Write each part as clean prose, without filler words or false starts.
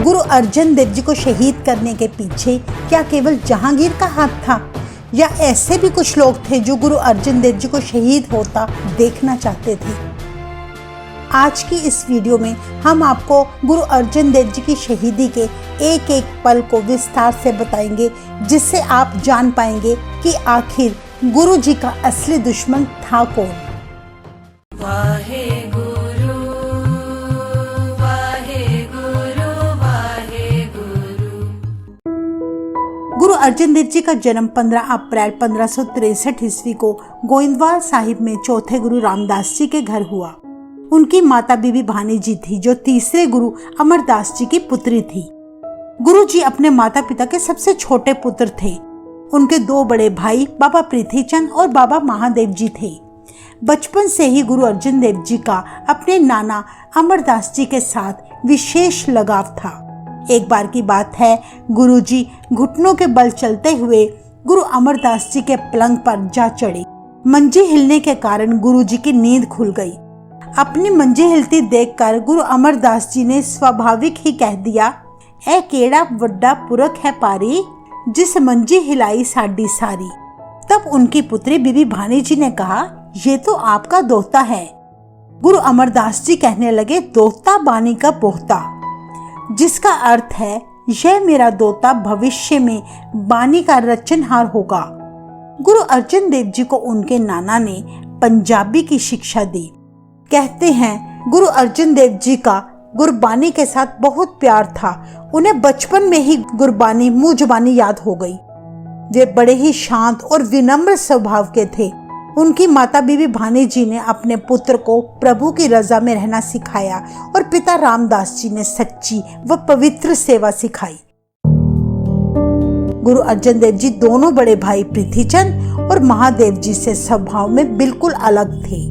गुरु अर्जन देव जी को शहीद करने के पीछे क्या केवल जहांगीर का हाथ था, या ऐसे भी कुछ लोग थे जो गुरु अर्जन देव जी को शहीद होता देखना चाहते थे? आज की इस वीडियो में हम आपको गुरु अर्जन देव जी की शहीदी के एक एक पल को विस्तार से बताएंगे, जिससे आप जान पाएंगे कि आखिर गुरु जी का असली दुश्मन था कौन। गुरु अर्जन देव जी का जन्म 15 अप्रैल 1563 ईस्वी को गोइंदवाल साहिब में चौथे गुरु रामदास जी के घर हुआ। उनकी माता बीबी भानी जी थी, जो तीसरे गुरु अमरदास जी की पुत्री थी। गुरु जी अपने माता पिता के सबसे छोटे पुत्र थे। उनके दो बड़े भाई बाबा पृथ्वीचंद और बाबा महादेव जी थे। बचपन से ही गुरु अर्जन देव जी का अपने नाना अमरदास जी के साथ विशेष लगाव था। एक बार की बात है, गुरु जी घुटनों के बल चलते हुए गुरु अमरदास जी के पलंग पर जा चढ़े। मंजी हिलने के कारण गुरु जी की नींद खुल गई। अपनी मंजी हिलती देखकर गुरु अमरदास जी ने स्वाभाविक ही कह दिया, ए केड़ा वड्डा पुरख है पारी, जिस मंजी हिलाई साडी सारी। तब उनकी पुत्री बीबी भानी जी ने कहा, ये तो आपका दोहता है। गुरु अमरदास जी कहने लगे, दोहता बानी का पोहता, जिसका अर्थ है यह मेरा दोता भविष्य में बानी का रचनहार होगा। गुरु अर्जन देव जी को उनके नाना ने पंजाबी की शिक्षा दी। कहते हैं गुरु अर्जन देव जी का गुरबानी के साथ बहुत प्यार था। उन्हें बचपन में ही गुरबानी मुंह जुबानी याद हो गई। वे बड़े ही शांत और विनम्र स्वभाव के थे। उनकी माता बीबी भानी जी ने अपने पुत्र को प्रभु की रजा में रहना सिखाया और पिता रामदास जी ने सच्ची व पवित्र सेवा सिखाई। गुरु अर्जन देव जी दोनों बड़े भाई पृथ्वीचंद और महादेव जी से स्वभाव में बिल्कुल अलग थे।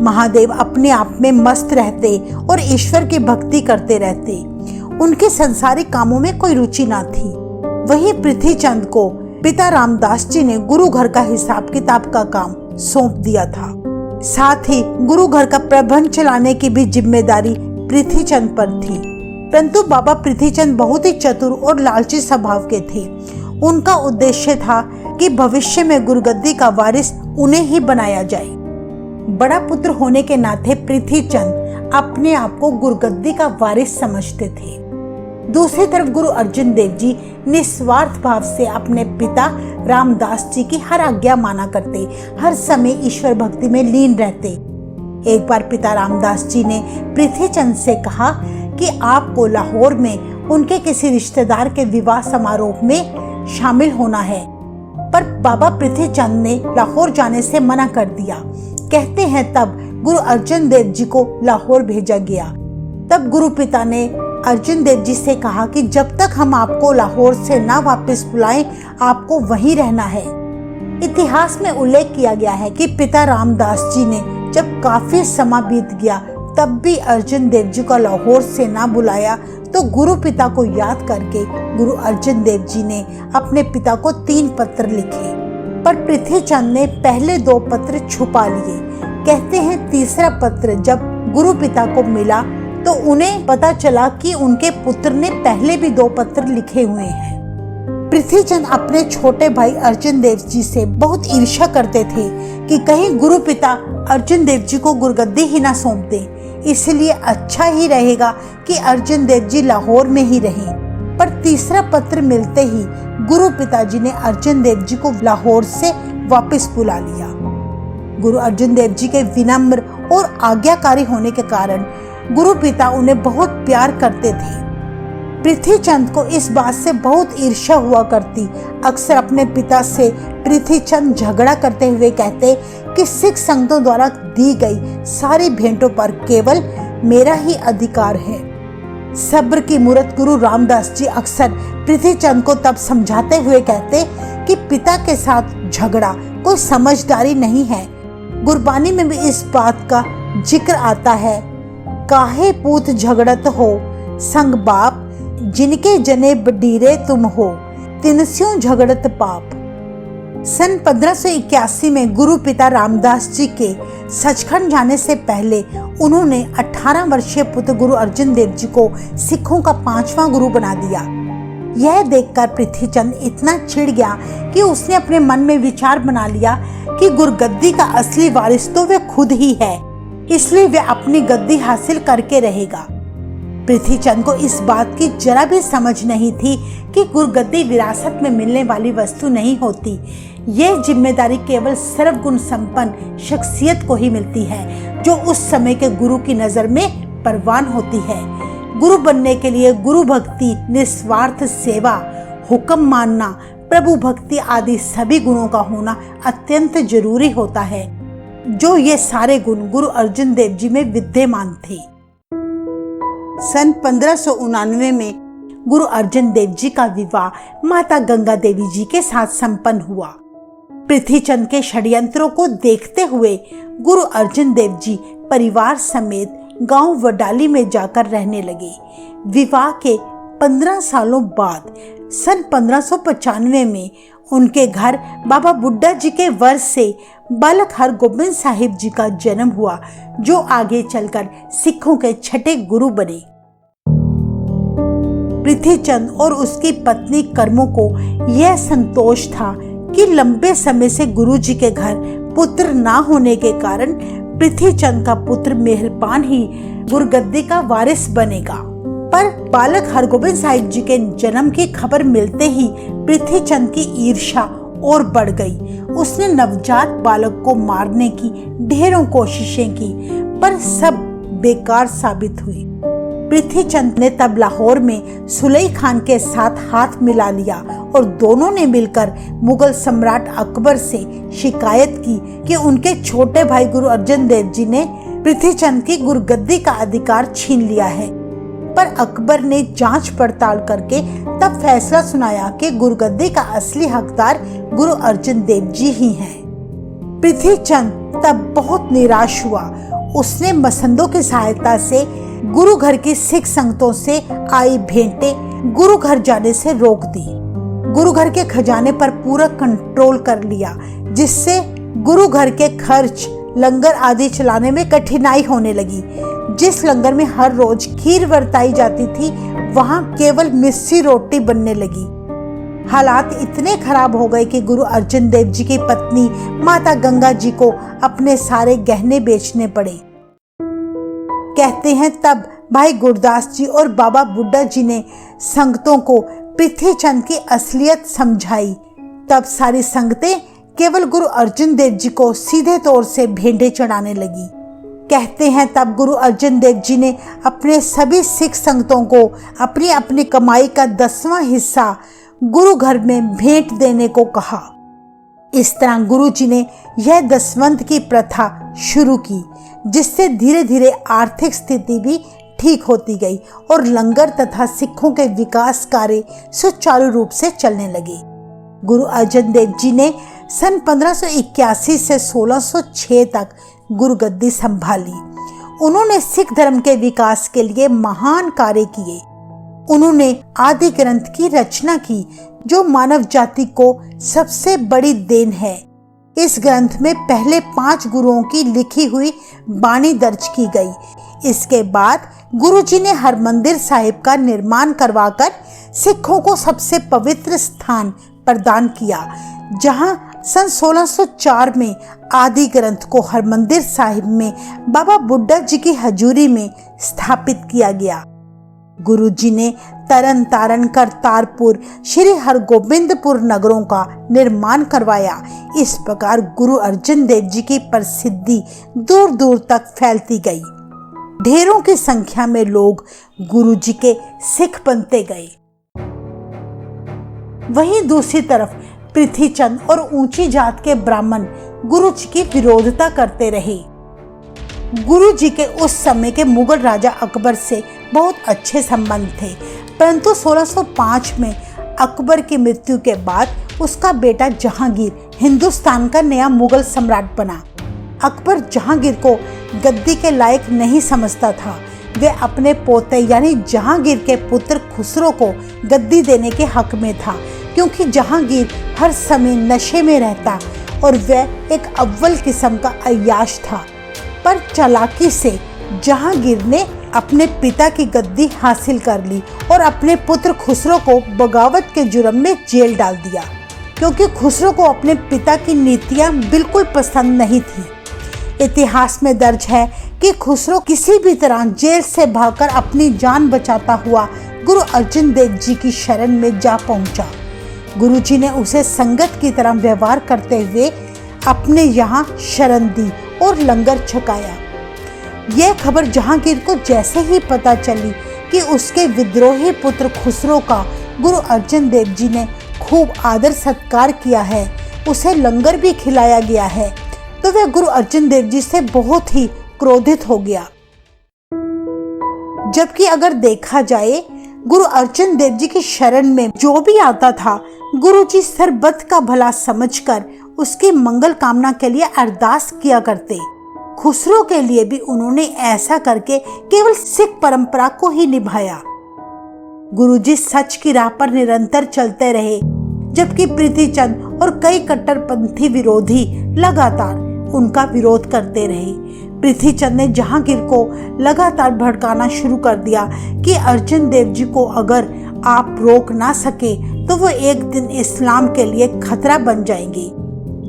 महादेव अपने आप में मस्त रहते और ईश्वर की भक्ति करते रहते। उनके सांसारिक कामों में कोई रुचि ना थी। वहीं पृथ्वीचंद को पिता रामदास जी ने गुरु घर का हिसाब किताब का काम सौंप दिया था। साथ ही गुरु घर का प्रबंध चलाने की भी जिम्मेदारी पृथ्वीचंद पर थी। परंतु बाबा पृथ्वीचंद बहुत ही चतुर और लालची स्वभाव के थे। उनका उद्देश्य था कि भविष्य में गुरुगद्दी का वारिस उन्हें ही बनाया जाए। बड़ा पुत्र होने के नाते पृथ्वीचंद अपने आप को गुरुगद्दी का वारिस समझते थे। दूसरी तरफ गुरु अर्जन देव जी निस्वार्थ भाव से अपने पिता रामदास जी की हर आज्ञा माना करते, हर समय ईश्वर भक्ति में लीन रहते। एक बार पिता रामदास जी ने पृथ्वीचंद से कहा कि आपको लाहौर में उनके किसी रिश्तेदार के विवाह समारोह में शामिल होना है, पर बाबा पृथ्वीचंद ने लाहौर जाने से मना कर दिया। कहते हैं तब गुरु अर्जन देव जी को लाहौर भेजा गया। तब गुरु पिता ने अर्जन देव जी से कहा कि जब तक हम आपको लाहौर से ना वापस बुलाएं, आपको वहीं रहना है। इतिहास में उल्लेख किया गया है कि पिता रामदास जी ने जब काफी समय बीत गया तब भी अर्जन देव जी को लाहौर से ना बुलाया, तो गुरु पिता को याद करके गुरु अर्जन देव जी ने अपने पिता को 3 पत्र लिखे, पर पृथ्वीचंद ने पहले 2 पत्र छुपा लिए। कहते हैं तीसरा पत्र जब गुरु पिता को मिला तो उन्हें पता चला कि उनके पुत्र ने पहले भी 2 पत्र लिखे हुए हैं। पृथ्वीचंद अपने छोटे भाई अर्जन देव जी से बहुत ईर्ष्या करते थे कि कहीं गुरु पिता अर्जन देव जी को गुरुगद्दी ही ना सौंप दें, इसलिए अच्छा ही रहेगा कि अर्जन देव जी लाहौर में ही रहें। पर तीसरा पत्र मिलते ही गुरु पिताजी ने अर्जन देव जी को लाहौर से वापस बुला लिया। गुरु अर्जन देव जी के विनम्र और आज्ञाकारी होने के कारण गुरु पिता उन्हें बहुत प्यार करते थे। पृथ्वीचंद को इस बात से बहुत ईर्ष्या हुआ करती। अक्सर अपने पिता से पृथ्वीचंद झगड़ा करते हुए कहते कि सिख संतों द्वारा दी गई सारी भेंटों पर केवल मेरा ही अधिकार है। सब्र की मूरत गुरु रामदास जी अक्सर पृथ्वीचंद को तब समझाते हुए कहते कि पिता के साथ झगड़ा कोई समझदारी नहीं है। गुरबानी में भी इस बात का जिक्र आता है, काहे पूत झगड़त हो संग बाप, जिनके जने बडीरे तुम हो, तिनस्यों झगड़त पाप। सन 1581 में गुरु पिता रामदास जी के सचखंड जाने से पहले उन्होंने 18 वर्षीय पुत्र गुरु अर्जुन देव जी को सिखों का 5वां गुरु बना दिया। यह देखकर पृथ्वीचंद इतना चिढ़ गया कि उसने अपने मन में विचार बना लिया कि गुरुगद्दी का असली वारिस तो वह खुद ही है, इसलिए वह अपनी गद्दी हासिल करके रहेगा। पृथ्वीचंद को इस बात की जरा भी समझ नहीं थी कि गुरुगद्दी विरासत में मिलने वाली वस्तु नहीं होती। यह जिम्मेदारी केवल सर्वगुण संपन्न शख्सियत को ही मिलती है, जो उस समय के गुरु की नजर में परवान होती है। गुरु बनने के लिए गुरु भक्ति, निस्वार्थ सेवा, हुक्म मानना, प्रभु भक्ति आदि सभी गुणों का होना अत्यंत जरूरी होता है, जो ये सारे गुण गुरु अर्जुन देव जी में विद्यमान थे। सन 1599 में गुरु अर्जुन देव जी का विवाह माता गंगा देवी जी के साथ संपन्न हुआ। पृथ्वीचंद के षड्यंत्रों को देखते हुए गुरु अर्जुन देव जी परिवार समेत गांव वडाली में जाकर रहने लगे। विवाह के 15 सालों बाद सन 1595 में उनके घर बाबा बुड्ढा जी के वर्ष से बालक हरगोबिंद साहिब जी का जन्म हुआ, जो आगे चलकर सिखों के छठे गुरु बने। पृथ्वीचंद और उसकी पत्नी कर्मों को यह संतोष था कि लंबे समय से गुरु जी के घर पुत्र ना होने के कारण पृथ्वीचंद का पुत्र मेहरबान ही गुरुगद्दी का वारिस बनेगा। पर बालक हरगोबिंद साहिब जी के जन्म की खबर मिलते ही पृथ्वीचंद की ईर्ष्या और बढ़ गई। उसने नवजात बालक को मारने की ढेरों कोशिशें की, पर सब बेकार साबित हुई। पृथ्वीचंद ने तब लाहौर में सुलई खान के साथ हाथ मिला लिया और दोनों ने मिलकर मुगल सम्राट अकबर से शिकायत की कि उनके छोटे भाई गुरु अर्जुन देव जी ने पृथ्वीचंद की गुरुगद्दी का अधिकार छीन लिया है। पर अकबर ने जांच पड़ताल करके तब फैसला सुनाया कि गुरुगद्दी का असली हकदार गुरु अर्जुन देव जी ही हैं। पृथ्वीचंद तब बहुत निराश हुआ। उसने मसंदों की सहायता से गुरु घर की सिख संगतों से आई भेंटें गुरु घर जाने से रोक दी। गुरु घर के खजाने पर पूरा कंट्रोल कर लिया, जिससे गुरु घर के खर्च, लंगर आदि चलाने में कठिनाई होने लगी। जिस लंगर में हर रोज खीर बरताई जाती थी, वहां केवल मिस्सी रोटी बनने लगी। हालात इतने खराब हो गए कि गुरु अर्जुन देव जी की पत्नी माता गंगा जी को अपने सारे गहने बेचने पड़े। कहते हैं तब भाई गुरदास जी और बाबा बुड्ढा जी ने संगतों को पृथ्वीचंद की असलियत समझाई। तब सारी संगतें केवल गुरु अर्जुन देव जी को सीधे तौर से भेंटें चढ़ाने लगी। कहते हैं तब गुरु अर्जुन देव जी ने अपने सभी सिख संगतों को अपनी अपनी कमाई का 10वां हिस्सा गुरु घर में भेंट देने को कहा। इस तरह गुरु जी ने यह दसवंत की प्रथा शुरू की, जिससे धीरे धीरे आर्थिक स्थिति भी ठीक होती गई और लंगर तथा सिखों के विकास कार्य सुचारू रूप से चलने लगे। गुरु अर्जुन देव जी ने सन 1581 से 1606 तक गुरुगद्दी संभाली। उन्होंने सिख धर्म के विकास के लिए महान कार्य किए। उन्होंने आदि ग्रंथ की रचना की, जो मानव जाति को सबसे बड़ी देन है। इस ग्रंथ में पहले 5 गुरुओं की लिखी हुई बाणी दर्ज की गई। इसके बाद गुरु जी ने हरमंदिर साहिब का निर्माण करवाकर सिखों को सबसे पवित्र स्थान प्रदान किया, जहां सन 1604 में आदि ग्रंथ को हरमंदिर साहिब में बाबा बुड्ढा जी की हजूरी में स्थापित किया गया। गुरु जी ने तरन तारण, करतारपुर, श्री हरगोबिंदपुर नगरों का निर्माण करवाया। इस प्रकार गुरु अर्जुन देव जी की प्रसिद्धि दूर दूर तक फैलती गई। ढेरों की संख्या में लोग गुरु जी के सिख बनते गए। वहीं दूसरी तरफ पृथ्वीचंद और ऊंची जात के ब्राह्मण गुरु जी की विरोधता करते रहे। गुरु जी के उस समय के मुगल राजा अकबर से बहुत अच्छे संबंध थे, परंतु 1605 में अकबर की मृत्यु के बाद उसका बेटा जहांगीर हिंदुस्तान का नया मुगल सम्राट बना। अकबर जहांगीर को गद्दी के लायक नहीं समझता था। वह अपने पोते यानी जहांगीर के पुत्र खुसरो को गद्दी देने के हक में था, क्योंकि जहांगीर हर समय नशे में रहता और वह एक अव्वल किस्म का अय्याश था। पर चालाकी से जहांगीर ने अपने पिता की गद्दी हासिल कर ली और अपने पुत्र खुसरो को बगावत के जुर्म में जेल डाल दिया, क्योंकि खुसरो को अपने पिता की नीतियां बिल्कुल पसंद नहीं थी। इतिहास में दर्ज है कि खुसरो किसी भी तरह जेल से भागकर अपनी जान बचाता हुआ गुरु अर्जुन देव जी की शरण में जा पहुंचा। गुरु जी ने उसे संगत की तरह व्यवहार करते हुए अपने यहाँ शरण दी और लंगर छकाया। यह खबर जहांगीर को जैसे ही पता चली कि उसके विद्रोही पुत्र खुसरो का गुरु अर्जुन देव जी ने खूब आदर सत्कार किया है, उसे लंगर भी खिलाया गया है, तो वह गुरु अर्जुन देव जी से बहुत ही क्रोधित हो गया। जबकि अगर देखा जाए, गुरु अर्जुन देव जी की शरण में जो भी आता था, गुरु जी सर्बत का भला समझकर उसकी मंगल कामना के लिए अरदास किया करते। खुसरो के लिए भी उन्होंने ऐसा करके केवल सिख परंपरा को ही निभाया। गुरुजी सच की राह पर निरंतर चलते रहे, जबकि प्रीतिचंद और कई कट्टरपंथी विरोधी लगातार उनका विरोध करते रहे। प्रीतिचंद ने जहांगीर को लगातार भड़काना शुरू कर दिया कि अर्जुन देव जी को अगर आप रोक ना सके तो वो एक दिन इस्लाम के लिए खतरा बन जाएंगे।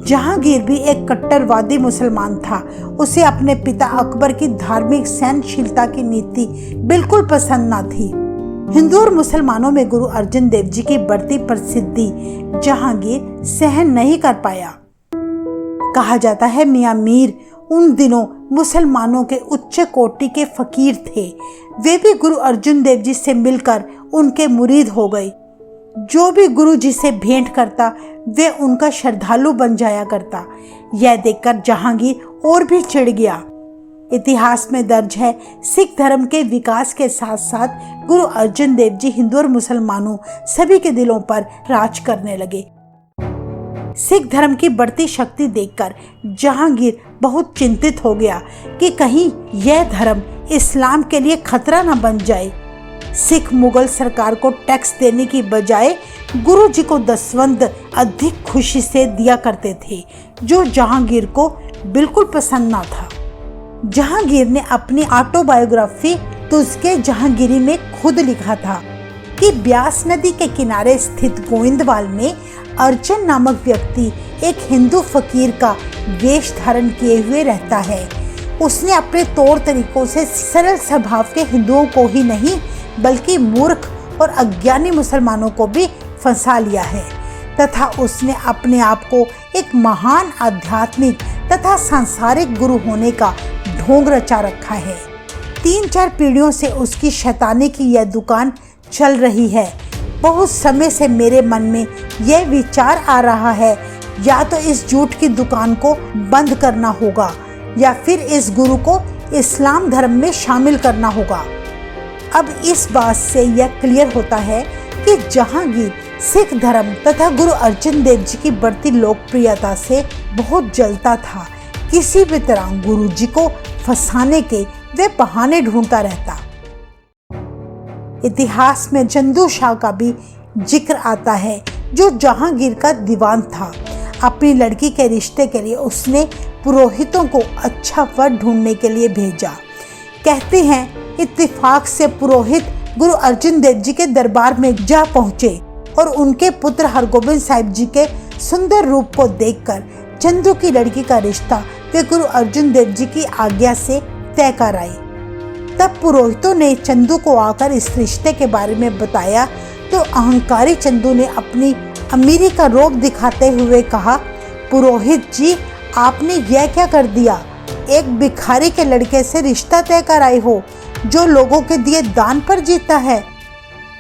जहांगीर भी एक कट्टरवादी मुसलमान था। उसे अपने पिता अकबर की धार्मिक सहनशीलता की नीति बिल्कुल पसंद न थी। हिंदू और मुसलमानों में गुरु अर्जुन देव जी की बढ़ती प्रसिद्धि जहांगीर सहन नहीं कर पाया। कहा जाता है मियां मीर उन दिनों मुसलमानों के उच्च कोटि के फकीर थे। वे भी गुरु अर्जुन देव जी से मिलकर उनके मुरीद हो गए। जो भी गुरु जी से भेंट करता वे उनका श्रद्धालु बन जाया करता। यह देखकर जहांगीर और भी चिढ़ गया। इतिहास में दर्ज है, सिख धर्म के विकास के साथ साथ गुरु अर्जुन देव जी हिंदू और मुसलमानों सभी के दिलों पर राज करने लगे। सिख धर्म की बढ़ती शक्ति देखकर जहांगीर बहुत चिंतित हो गया कि कहीं यह धर्म इस्लाम के लिए खतरा न बन जाए। सिख मुगल सरकार को टैक्स देने की बजाय गुरु जी को दसवंध अधिक खुशी से दिया करते थे, जो जहांगीर को बिल्कुल पसंद ना था। जहांगीर ने अपनी ऑटोबायोग्राफी तुझके जहांगीरी में खुद लिखा था कि ब्यास नदी के किनारे स्थित गोविंदवाल में अर्जुन नामक व्यक्ति एक हिंदू फकीर का वेश धारण किए हुए रहता है। उसने अपने तौर तरीकों से सरल स्वभाव के हिंदुओं को ही नहीं बल्कि मूर्ख और अज्ञानी मुसलमानों को भी फंसा लिया है, तथा उसने अपने आप को एक महान आध्यात्मिक तथा सांसारिक गुरु होने का ढोंग रचा रखा है। 3-4 पीढ़ियों से उसकी शैतानी की यह दुकान चल रही है। बहुत समय से मेरे मन में यह विचार आ रहा है, या तो इस झूठ की दुकान को बंद करना होगा या फिर इस गुरु को इस्लाम धर्म में शामिल करना होगा। अब इस बात से यह क्लियर होता है कि जहांगीर सिख धर्म तथा गुरु अर्जुन देव जी की बढ़ती लोकप्रियता से बहुत जलता था। किसी भी तरह गुरु जी को फंसाने के वे बहाने ढूंढता रहता। इतिहास में चंदू शाह का भी जिक्र आता है, जो जहांगीर का दीवान था। अपनी लड़की के रिश्ते के लिए उसने पुरोहितों को अच्छा वर ढूंढने के लिए भेजा। कहते हैं इत्तेफाक से पुरोहित गुरु अर्जुन देव जी के दरबार में जा पहुंचे और उनके पुत्र हरगोबिंद साहिब जी के सुंदर रूप को देखकर चंदू की लड़की का रिश्ता वे गुरु अर्जुन देव जी की आज्ञा से तय कर आए। तब पुरोहितों ने चंदू को आकर इस रिश्ते के बारे में बताया तो अहंकारी चंदू ने अपनी अमीरी का रोब दिखाते हुए कहा, पुरोहित जी आपने यह क्या कर दिया? एक भिखारी के लड़के से रिश्ता तय कर आए हो जो लोगों के दिए दान पर जीता है।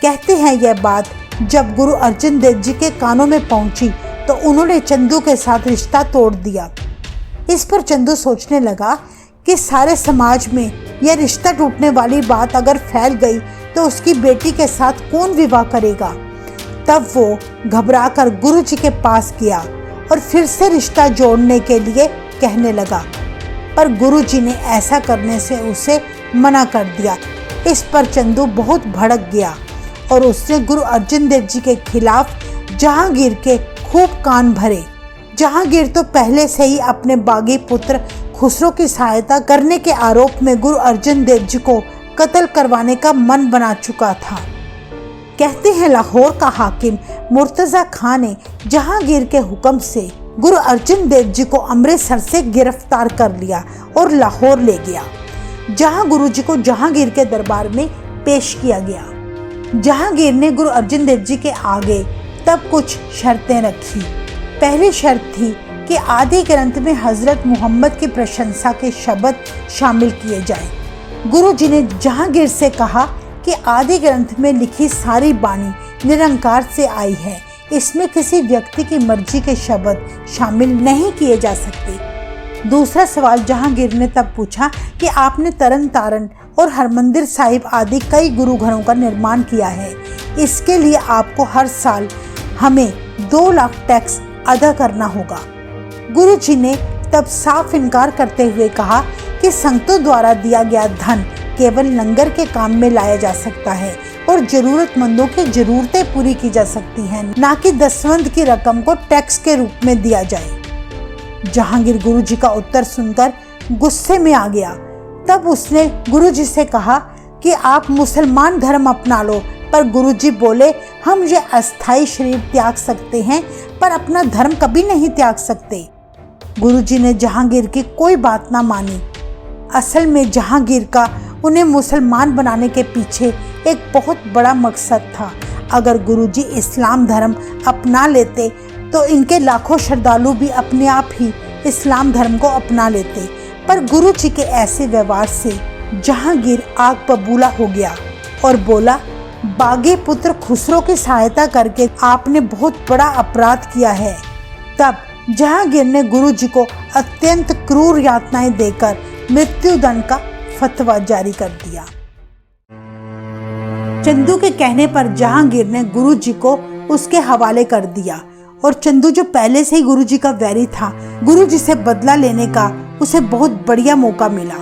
कहते हैं यह बात जब गुरु अर्जुन देव जी के कानों में पहुंची तो उन्होंने चंदू के साथ रिश्ता तोड़ दिया। इस पर चंदू सोचने लगा कि सारे समाज में यह रिश्ता टूटने वाली बात अगर फैल गई तो उसकी बेटी के साथ कौन विवाह करेगा। तब वो घबराकर गुरु जी के पास गया और फिर से रिश्ता जोड़ने के लिए कहने लगा, पर गुरु जी ने ऐसा करने से उसे मना कर दिया। इस पर चंदू बहुत भड़क गया और उसने गुरु अर्जुन देव जी के खिलाफ जहांगीर के खूब कान भरे। जहांगीर तो पहले से ही अपने बागी पुत्र खुसरो की सहायता करने के आरोप में गुरु अर्जन देव जी को कत्ल करवाने का मन बना चुका था। कहते हैं लाहौर का हाकिम मुर्तजा खान ने जहांगीर के हुक्म से गुरु अर्जन देव जी को अमृतसर से गिरफ्तार कर लिया और लाहौर ले गया, जहां गुरु जी को जहांगीर के दरबार में पेश किया गया। जहांगीर ने गुरु अर्जन देव जी के आगे तब कुछ शर्तें रखी। पहली शर्त थी कि आदि ग्रंथ में हजरत मोहम्मद की प्रशंसा के शब्द शामिल किए जाए। गुरु जी ने जहांगीर से कहा कि आदि ग्रंथ में लिखी सारी बाणी निरंकार से आई है, इसमें किसी व्यक्ति की मर्जी के शब्द शामिल नहीं किए जा सकते। दूसरा सवाल जहांगीर ने तब पूछा कि आपने तरन तारण और हरमंदिर साहिब आदि कई गुरु घरों का निर्माण किया है, इसके लिए आपको हर साल हमें 2 लाख टैक्स अदा करना होगा। गुरु जी ने तब साफ इनकार करते हुए कहा कि संतों द्वारा दिया गया धन केवल लंगर के काम में लाया जा सकता है और जरूरतमंदों की जरूरतें पूरी की जा सकती हैं, ना कि दसवंध की रकम को टैक्स के रूप में दिया जाए। जहांगीर गुरु जी का उत्तर सुनकर गुस्से में आ गया। तब उसने गुरु जी से कहा कि आप मुसलमान धर्म अपना लो, पर गुरु जी बोले हम ये अस्थाई शरीर त्याग सकते हैं पर अपना धर्म कभी नहीं त्याग सकते। गुरु जी ने जहांगीर की कोई बात ना मानी। असल में जहांगीर का उन्हें मुसलमान बनाने के पीछे एक बहुत बड़ा मकसद था। अगर गुरुजी इस्लाम धर्म अपना लेते तो इनके लाखों श्रद्धालु भी अपने आप ही इस्लाम धर्म को अपना लेते, पर गुरुजी के ऐसे व्यवहार से जहांगीर आग बबूला हो गया और बोला, बागी पुत्र खुसरो की सहायता करके आपने बहुत बड़ा अपराध किया है। तब जहांगीर ने गुरुजी को अत्यंत क्रूर यातनाएं देकर मृत्युदंड का फतवा जारी कर दिया। चंदू के कहने पर जहांगीर ने गुरुजी को उसके हवाले कर दिया और चंदू जो पहले से ही गुरुजी का वैरी था, गुरुजी से बदला लेने का उसे बहुत बढ़िया मौका मिला।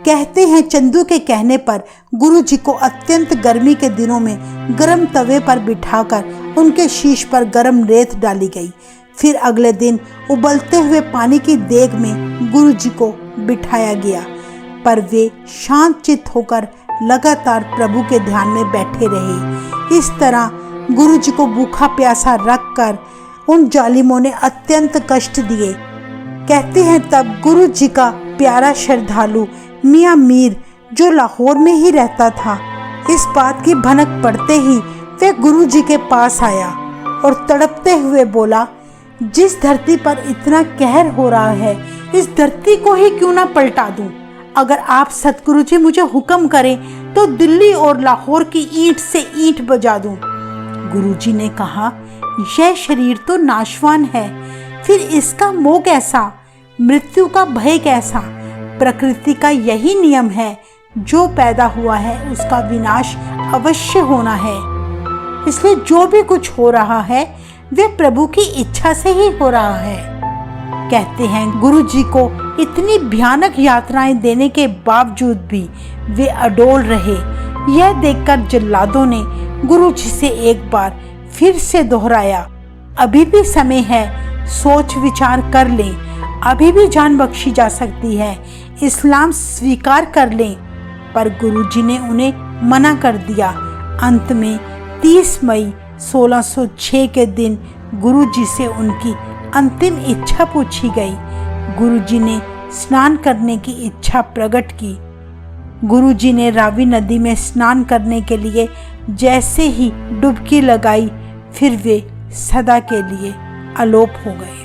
कहते हैं चंदू के कहने पर गुरुजी को अत्यंत गर्मी के दिनों में गर्म तवे पर बिठाकर उनके शीश पर गर्म रेत डाली गई। फिर अगले दिन उबलते हुए पानी की देग में गुरुजी को बिठाया गया, पर वे शांत चित्त होकर लगातार प्रभु के ध्यान में बैठे रहे। इस तरह गुरुजी को भूखा प्यासा रखकर उन जालिमों ने अत्यंत कष्ट दिए। कहते हैं तब गुरुजी का प्यारा श्रद्धालु मियां मीर, जो लाहौर में ही रहता था, इस बात की भनक पड़ते ही वे गुरुजी के पास आया और तड़पते हुए बोला, जिस धरती पर इतना कहर हो रहा है, इस धरती को ही क्यों ना पलटा दूं। अगर आप सतगुरु जी मुझे हुक्म करें तो दिल्ली और लाहौर की ईंट से ईंट बजा दूं। गुरुजी ने कहा, यह शरीर तो नाशवान है, फिर इसका मोह कैसा, मृत्यु का भय कैसा। प्रकृति का यही नियम है, जो पैदा हुआ है उसका विनाश अवश्य होना है। इसलिए जो भी कुछ हो रहा है वे प्रभु की इच्छा से ही हो रहा है। कहते हैं गुरुजी को इतनी भयानक यातनाएं देने के बावजूद भी वे अडोल रहे। यह देखकर जल्लादों ने गुरुजी से एक बार फिर से दोहराया, अभी भी समय है, सोच विचार कर लें, अभी भी जान बख्शी जा सकती है, इस्लाम स्वीकार कर लें। पर गुरुजी ने उन्हें मना कर दिया। अंत में 30 मई 1606 के दिन गुरुजी से उनकी अंतिम इच्छा पूछी गई। गुरुजी ने स्नान करने की इच्छा प्रकट की। गुरुजी ने रावी नदी में स्नान करने के लिए जैसे ही डुबकी लगाई, फिर वे सदा के लिए अलोप हो गए।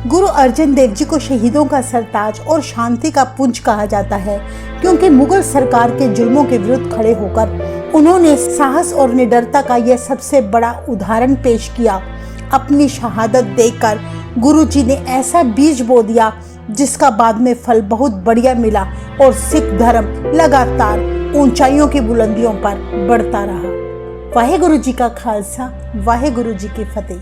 गुरु अर्जन देव जी को शहीदों का सरताज और शांति का पुंज कहा जाता है, क्योंकि मुगल सरकार के जुल्मों के विरुद्ध खड़े होकर उन्होंने साहस और निडरता का यह सबसे बड़ा उदाहरण पेश किया। अपनी शहादत देकर गुरुजी ने ऐसा बीज बो दिया जिसका बाद में फल बहुत बढ़िया मिला और सिख धर्म लगातार ऊंचाइयों की बुलंदियों पर बढ़ता रहा। वाहे गुरु जी का खालसा, वाहे गुरु जी की फतेह।